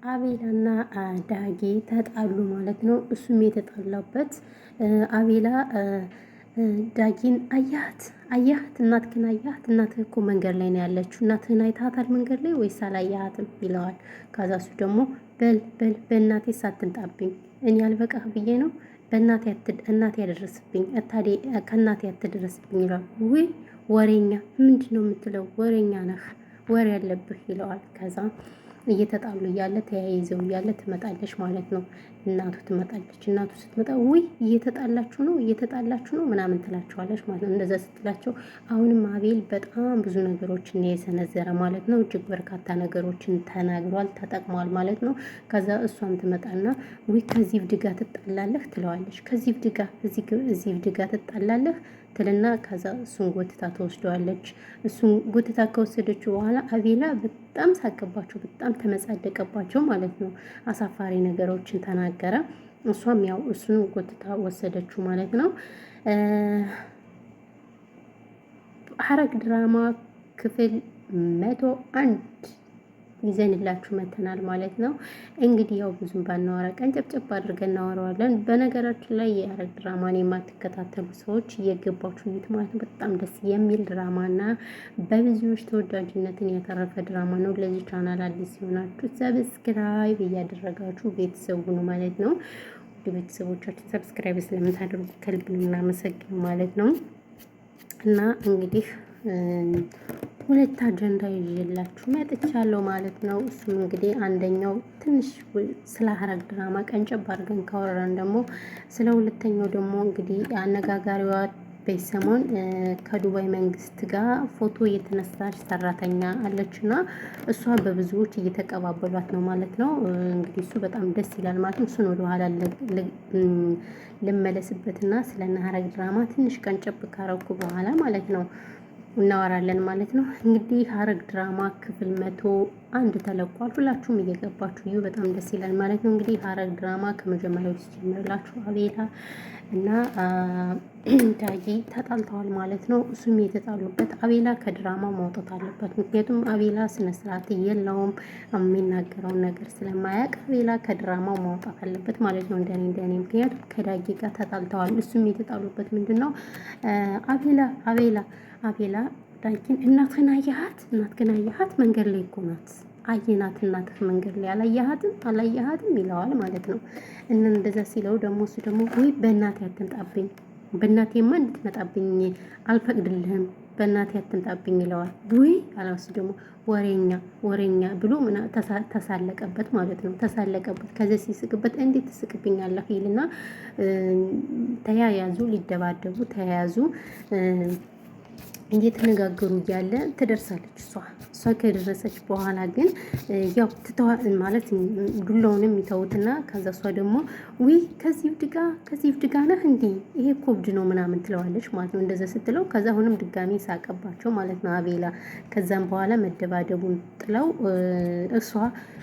አቤላና ዳጊ ተጣሉ ማለት ነው። እሱም የተጣላበት አቤላ ዳጊን አያት እናትህን አያት? እናትህ እኮ መንገድ ላይ ነው ያለችው። እናትህን አይተሃታል መንገድ ላይ ወይስ አላያሃትም ይለዋል። ከዛ እሱ ደግሞ በል በእናቴ ሳትንጣብኝ እኔ አልበቃህ ብዬ ነው እናቴ ያደረስብኝ ከእናቴ አትደረስብኝ ይለዋል። ውይ ወሬኛ ምንድን ነው የምትለው? ወሬኛ ነህ ወሬ ያለብህ ይለዋል። ከዛ እየተጣሉ እያለ ተያይዘው እያለ ትመጣለች ማለት ነው። እናቱ ትመጣለች። እናቱ ስትመጣ ውይ እየተጣላችሁ ነው ምናምን ትላቸዋለች ማለት ነው። እንደዛ ስትላቸው አሁንም አቤል በጣም ብዙ ነገሮችን የሰነዘረ ማለት ነው። እጅግ በርካታ ነገሮችን ተናግሯል፣ ተጠቅሟል ማለት ነው። ከዛ እሷም ትመጣና ውይ ከዚህ እብድ ጋር ትጣላለህ ትለዋለች። ከዚህ እብድ ጋር ትጣላለህ ትልና ከዛ እሱን ጎትታ ትወስደዋለች። እሱን ጎትታ ከወሰደችው በኋላ አቤላ በጣም ሳቀባቸው፣ በጣም ተመጻደቀባቸው ማለት ነው። አሳፋሪ ነገሮችን ተናገረ። እሷም ያው እሱን ጎትታ ወሰደችው ማለት ነው። ሐረግ ድራማ ክፍል 101 ይዘንላችሁ መተናል ማለት ነው። እንግዲህ ያው ብዙም ባናወራ ቀንጨብጨብ አድርገን እናወራዋለን። በነገራችን ላይ የሐረግ ድራማን የማትከታተሉ ሰዎች እየገባችሁ እዩት ማለት ነው። በጣም ደስ የሚል ድራማና በብዙዎች ተወዳጅነትን ያተረፈ ድራማ ነው። ለዚህ ቻናል አዲስ ሲሆናችሁ ሰብስክራይብ እያደረጋችሁ ቤተሰቡ ነው ማለት ነው። ውድ ቤተሰቦቻችን ሰብስክራይብ ስለምታደርጉ ከልብ እናመሰግን ማለት ነው። እና እንግዲህ ሁለት አጀንዳ ይዤላችሁ መጥቻለሁ ማለት ነው። እሱም እንግዲህ አንደኛው ትንሽ ስለ ሐረግ ድራማ ቀንጨብ አድርገን ካወራን ደግሞ ስለ ሁለተኛው ደግሞ እንግዲህ አነጋጋሪዋ በሰሞን ከዱባይ መንግስት ጋር ፎቶ የተነሳች ሰራተኛ አለችና እሷ በብዙዎች እየተቀባበሏት ነው ማለት ነው። እንግዲህ እሱ በጣም ደስ ይላል ማለት ነው። እሱን ወደኋላ ልመለስበትና ስለ ሐረግ ድራማ ትንሽ ቀንጨብ ካረኩ በኋላ ማለት ነው እናወራለን ማለት ነው። እንግዲህ ሐረግ ድራማ ክፍል 101 ተለቋል። ሁላችሁም እየገባችሁ እዩ፣ በጣም ደስ ይላል ማለት ነው። እንግዲህ ሐረግ ድራማ ከመጀመሪያው ሲጀምርላችሁ አቤላ እና ዳጊ ተጣልተዋል ማለት ነው። እሱም የተጣሉበት አቤላ ከድራማው ማውጣት አለበት። ምክንያቱም አቤላ ስነ ስርዓት የለውም፣ የሚናገረውን ነገር ስለማያውቅ አቤላ ከድራማው ማውጣት አለበት ማለት ነው። እንደኔ ምክንያቱም ከዳጊ ጋር ተጣልተዋል። እሱም የተጣሉበት ምንድን ነው? አቤላ ዳጊን እናትህን አያሃት? መንገድ ላይ እኮ ናት አየናት። እናትህ መንገድ ላይ አላየሃትም ይለዋል ማለት ነው። እና እንደዛ ሲለው ደግሞ እሱ ደግሞ ወይ በእናቴ አትምጣብኝ፣ በእናቴማ እንድትመጣብኝ አልፈቅድልህም፣ በእናቴ አትምጣብኝ ይለዋል። ወይ አላስ ደግሞ ወሬኛ ብሎ ተሳለቀበት ማለት ነው። ተሳለቀበት። ከዚህ ሲስቅበት እንዴት ትስቅብኛለህ ይልና ተያያዙ፣ ሊደባደቡ ተያያዙ። እየተነጋገሩ እያለ ትደርሳለች እሷ ከደረሰች በኋላ ግን ያው ማለት ዱላውንም ይተውትና ከዛ እሷ ደግሞ ውይ ከዚህ እብድ ጋ ነህ እንዴ? ይሄ እኮ እብድ ነው ምናምን ትለዋለች ማለት ነው። እንደዛ ስትለው ከዛ አሁንም ድጋሚ ሳቀባቸው ማለት ነው አቤላ። ከዛም በኋላ መደባደቡን ጥለው እሷ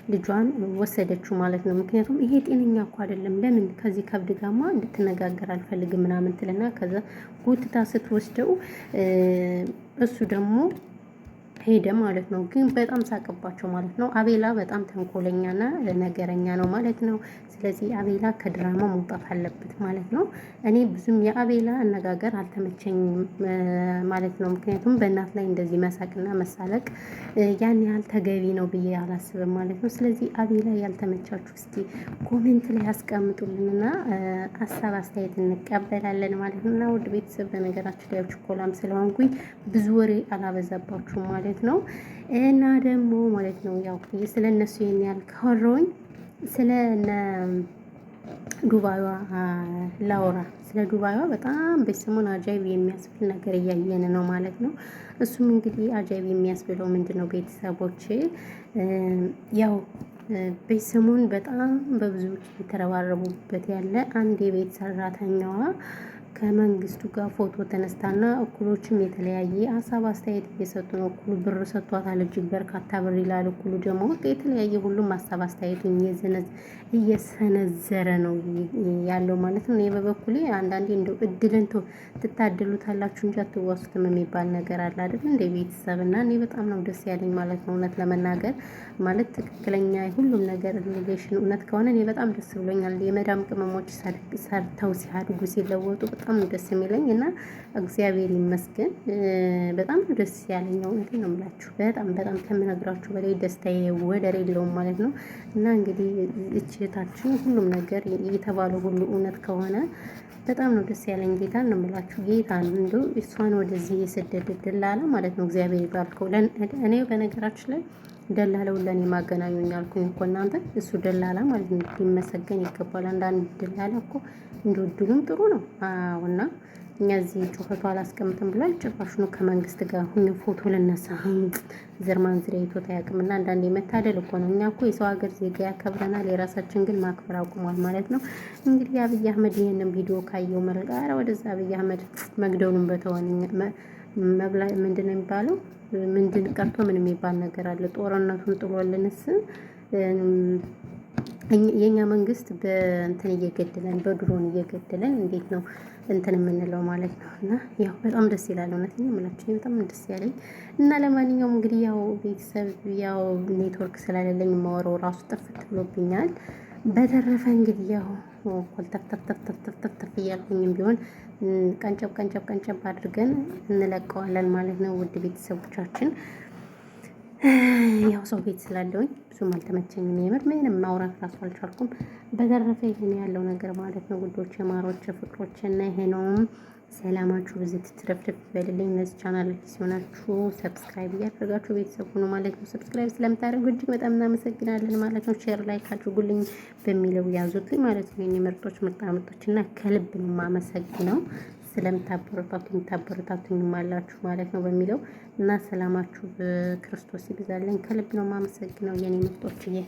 ልጇን ወሰደችው ማለት ነው። ምክንያቱም ይሄ ጤነኛ እኮ አይደለም፣ ለምን ከዚህ ከእብድ ጋማ እንድትነጋገር አልፈልግም ምናምን ትልና ከዛ ጎትታ ስትወስደው እሱ ደግሞ ሄደ ማለት ነው። ግን በጣም ሳቀባቸው ማለት ነው። አቤላ በጣም ተንኮለኛና ነገረኛ ነው ማለት ነው። ስለዚህ አቤላ ከድራማ መውጣት አለበት ማለት ነው። እኔ ብዙም የአቤላ አነጋገር አልተመቸኝም ማለት ነው። ምክንያቱም በእናት ላይ እንደዚህ መሳቅና መሳለቅ ያን ያህል ተገቢ ነው ብዬ አላስብም ማለት ነው። ስለዚህ አቤላ ያልተመቻችሁ እስቲ ኮሜንት ላይ ያስቀምጡልንና ሀሳብ አስተያየት እንቀበላለን ማለት ነው። እና ውድ ቤተሰብ በነገራችሁ ላይ ችኮላም ስለሆንኩኝ ብዙ ወሬ አላበዛባችሁም ማለት ነው። እና ደግሞ ማለት ነው ያው ስለነሱ ይሄን ያህል ካወራሁኝ ስለ ዱባይዋ ላውራ። ስለ ዱባይዋ በጣም በሰሞኑ አጃይብ የሚያስብል ነገር እያየን ነው ማለት ነው። እሱም እንግዲህ አጃይብ የሚያስብለው ምንድነው ቤተሰቦቼ ያው በሰሞኑ በጣም በብዙዎች የተረባረቡበት ያለ አንድ የቤት ሰራተኛዋ ከመንግስቱ ጋር ፎቶ ተነስታና እኩሎችም የተለያየ ሀሳብ አስተያየት እየሰጡ ነው። እኩሉ ብር ሰጥቷታል፣ እጅግ በርካታ ብር ይላል። እኩሉ ደግሞ የተለያየ ሁሉም ሀሳብ አስተያየቱን እየሰነዘረ ነው ያለው ማለት ነው። እኔ በበኩሌ አንዳንዴ እንደው እድልን ትታደሉታላችሁ እንጂ አትዋሱትም የሚባል ነገር አለ አይደል? እንደ ቤተሰብ እና እኔ በጣም ነው ደስ ያለኝ ማለት ነው። እውነት ለመናገር ማለት ትክክለኛ ሁሉም ነገር ሪሌሽን እውነት ከሆነ እኔ በጣም ደስ ብሎኛል። የመዳም ቅመሞች ሰርተው ሲያድጉ ሲለወጡ በጣም ነው ደስ የሚለኝ እና እግዚአብሔር ይመስገን በጣም ነው ደስ ያለኝ። እውነቴን ነው የምላችሁ በጣም በጣም ከምነግራችሁ በላይ ደስታዬ ወደር የለውም ማለት ነው። እና እንግዲህ እችታችን ሁሉም ነገር የተባለው ሁሉ እውነት ከሆነ በጣም ነው ደስ ያለኝ። ጌታን ነው የምላችሁ ጌታን እንደው እሷን ወደዚህ የሰደደ ደላላ ማለት ነው እግዚአብሔር ይባርከው። እኔ በነገራችን ላይ ደላላውን ለእኔ ማገናኙኝ አልኩኝ እኮ እናንተ። እሱ ደላላ ማለት ነው ሊመሰገን ይገባል። አንዳንድ ደላላ እኮ እንደወድሉም ጥሩ ነው። አዎ እና እኛ እዚህ ጩኸቱ አላስቀምጥም ብሏል። ጭራሽ ነው ከመንግስት ጋር ሁኝ ፎቶ ልነሳ ዘር ማንዝሪያ ይቶት አያውቅምና አንዳንዴ መታደል እኮ ነው። እኛ እኮ የሰው ሀገር ዜጋ ያከብረናል፣ የራሳችን ግን ማክበር አቁሟል ማለት ነው። እንግዲህ አብይ አህመድ ይህንን ቪዲዮ ካየው መልጋራ ወደዛ አብይ አህመድ መግደሉን በተወንኛ መብላ ምንድን ነው የሚባለው? ምንድን ቀርቶ ምን የሚባል ነገር አለ? ጦርነቱን ጥሎልንስ የኛ መንግስት በእንትን እየገደለን በድሮን እየገደለን እንዴት ነው እንትን የምንለው ማለት ነው። እና ያው በጣም ደስ ይላል። እውነተኛ የምላችሁ በጣም ደስ ያለኝ እና ለማንኛውም እንግዲህ ያው ቤተሰብ ያው ኔትወርክ ስላለለኝ የማወራው ራሱ ጥፍት ብሎብኛል። በተረፈ እንግዲህ ያው ኮልተፍተፍተፍተፍተፍ እያልኩኝም ቢሆን ቀንጨብ አድርገን እንለቀዋለን ማለት ነው። ውድ ቤተሰቦቻችን ያው ሰው ቤት ስላለውኝ ብዙም አልተመቸኝም። የምር ምንም ማውራት ራሱ አልቻልኩም። በተረፈ ይሄን ያለው ነገር ማለት ነው ውዶች፣ የማሮች ፍቅሮች እና ይሄ ነው። ሰላማችሁ ብዙ ትትረፍረፍ ይበልልኝ። እነዚህ ቻናል ሲሆናችሁ ሰብስክራይብ እያደረጋችሁ ቤተሰብ ሁኑ ማለት ነው። ሰብስክራይብ ስለምታደርጉ እጅግ በጣም እናመሰግናለን ማለት ነው። ሼር ላይክ አድርጉልኝ በሚለው ያዙትኝ ማለት ነው። የኔ ምርጦች ምርጦች እና ከልብ ነው የማመሰግነው ስለምታበረታቱኝም አላችሁ ማለት ነው በሚለው እና ሰላማችሁ በክርስቶስ ይብዛልኝ። ከልብ ነው የማመሰግነው የኔ ምርጦችዬ።